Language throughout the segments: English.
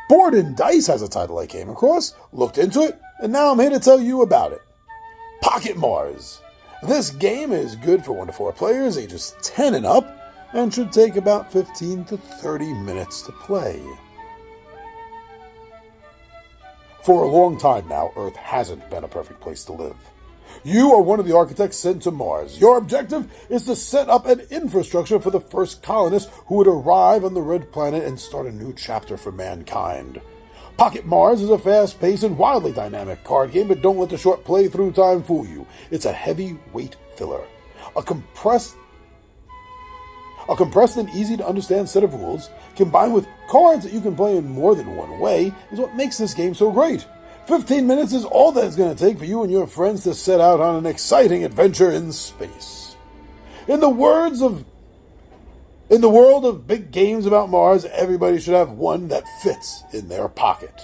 Board and Dice has a title I came across, looked into it, and now I'm here to tell you about it. Pocket Mars. This game is good for 1 to 4 players, ages 10 and up, and should take about 15 to 30 minutes to play. For a long time now, Earth hasn't been a perfect place to live. You are one of the architects sent to Mars. Your objective is to set up an infrastructure for the first colonists who would arrive on the Red Planet and start a new chapter for mankind. Pocket Mars is a fast-paced and wildly dynamic card game, but don't let the short playthrough time fool you. It's a heavyweight filler. A compressed and easy-to-understand set of rules, combined with cards that you can play in more than one way, is what makes this game so great. 15 minutes is all that it's going to take for you and your friends to set out on an exciting adventure in space. In the world of big games about Mars, everybody should have one that fits in their pocket.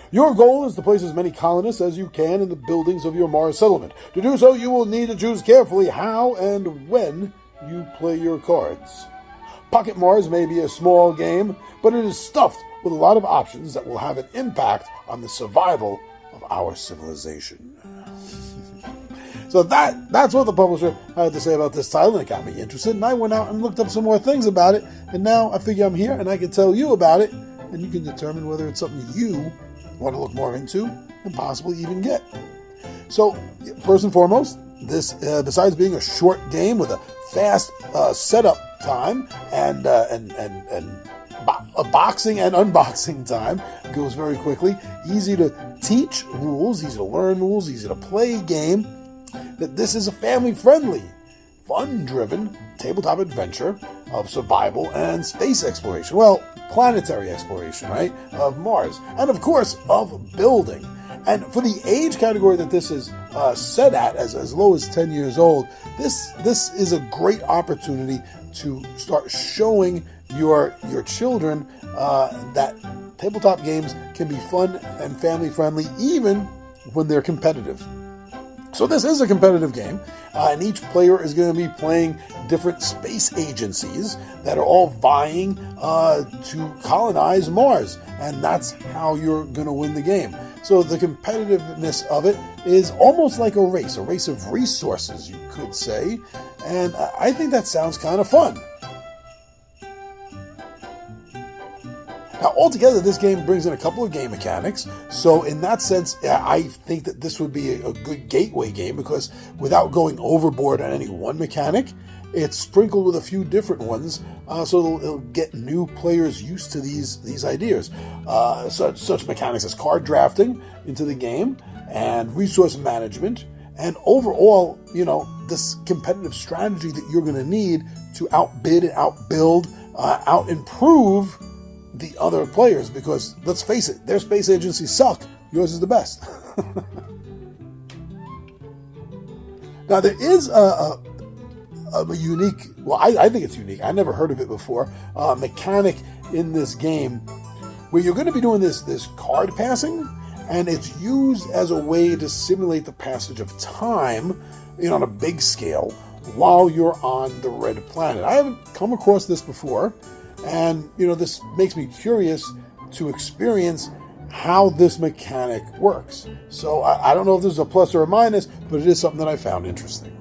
Your goal is to place as many colonists as you can in the buildings of your Mars settlement. To do so, you will need to choose carefully how and when you play your cards. Pocket Mars may be a small game, but it is stuffed with a lot of options that will have an impact on the survival of our civilization. So that's what the publisher had to say about this title, and it got me interested, and I went out and looked up some more things about it, and now I figure I'm here and I can tell you about it, and you can determine whether it's something you want to look more into and possibly even get. So, first and foremost, this, besides being a short game with a fast setup time and boxing and unboxing time, goes very quickly, easy to teach rules, easy to learn rules, easy to play game, that this is a family-friendly, fun-driven tabletop adventure of survival and space exploration. Well, planetary exploration, right? Of Mars. And of course, of building. And for the age category that this is set at, as low as 10 years old, this is a great opportunity to start showing your children that tabletop games can be fun and family-friendly, even when they're competitive. So this is a competitive game, and each player is going to be playing different space agencies that are all vying to colonize Mars, and that's how you're going to win the game. So the competitiveness of it is almost like a race of resources, you could say, and I think that sounds kind of fun. Now, altogether, this game brings in a couple of game mechanics, so in that sense, I think that this would be a good gateway game, because without going overboard on any one mechanic, it's sprinkled with a few different ones, so it'll get new players used to these ideas. Such mechanics as card drafting into the game, and resource management, and overall, this competitive strategy that you're going to need to outbid and outbuild, out-improve the other players, because let's face it, their space agencies suck. Yours is the best. Now, there is a unique, well, I think it's unique, I never heard of it before, mechanic in this game where you're going to be doing this card passing, and it's used as a way to simulate the passage of time on a big scale while you're on the Red Planet. I haven't come across this before, and this makes me curious to experience how this mechanic works. So I don't know if this is a plus or a minus, but it is something that I found interesting.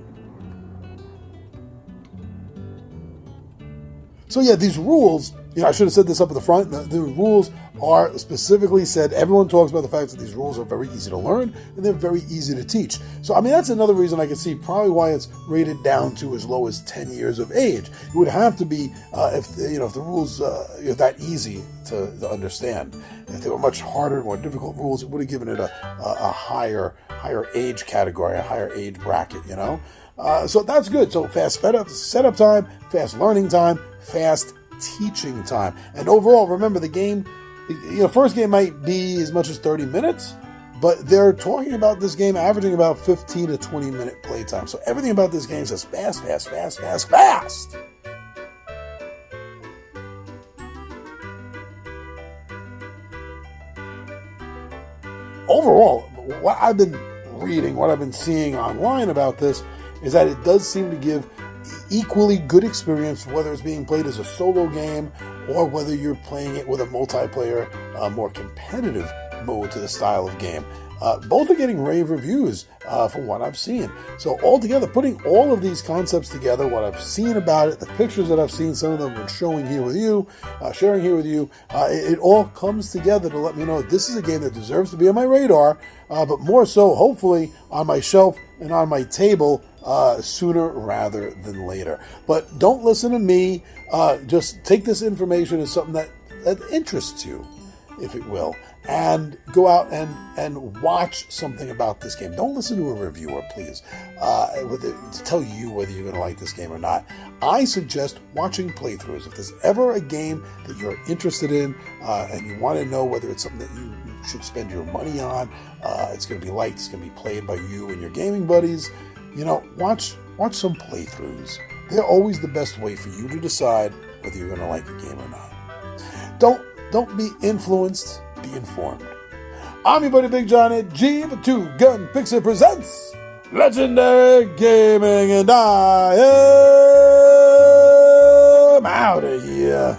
So yeah, these rules, I should have said this up at the front, the rules are specifically said, everyone talks about the fact that these rules are very easy to learn and they're very easy to teach. So, that's another reason I can see probably why it's rated down to as low as 10 years of age. It would have to be, if the rules are that easy to understand. If they were much harder, more difficult rules, it would have given it a higher age category, a higher age bracket, So that's good. So fast setup time, fast learning time, fast teaching time. And overall, remember, the game, first game might be as much as 30 minutes, but they're talking about this game averaging about 15 to 20 minute playtime. So everything about this game says fast, fast, fast, fast, fast. Overall, what I've been reading, what I've been seeing online about this, is that it does seem to give equally good experience, whether it's being played as a solo game or whether you're playing it with a multiplayer, more competitive mode to the style of game. Both are getting rave reviews from what I've seen. So altogether, putting all of these concepts together, what I've seen about it, the pictures that I've seen, some of them have been showing here with you, sharing here with you, it all comes together to let me know this is a game that deserves to be on my radar, but more so, hopefully, on my shelf and on my table sooner rather than later. But don't listen to me. Just take this information as something that interests you, if it will, and go out and watch something about this game. Don't listen to a reviewer, please, to tell you whether you're going to like this game or not. I suggest watching playthroughs. If there's ever a game that you're interested in and you want to know whether it's something that you should spend your money on, it's going to be liked, it's going to be played by you and your gaming buddies, watch some playthroughs. They're always the best way for you to decide whether you're going to like a game or not. Don't be influenced, be informed. I'm your buddy Big John at G for Two Gun Pixel presents Legendary Gaming, and I am out of here.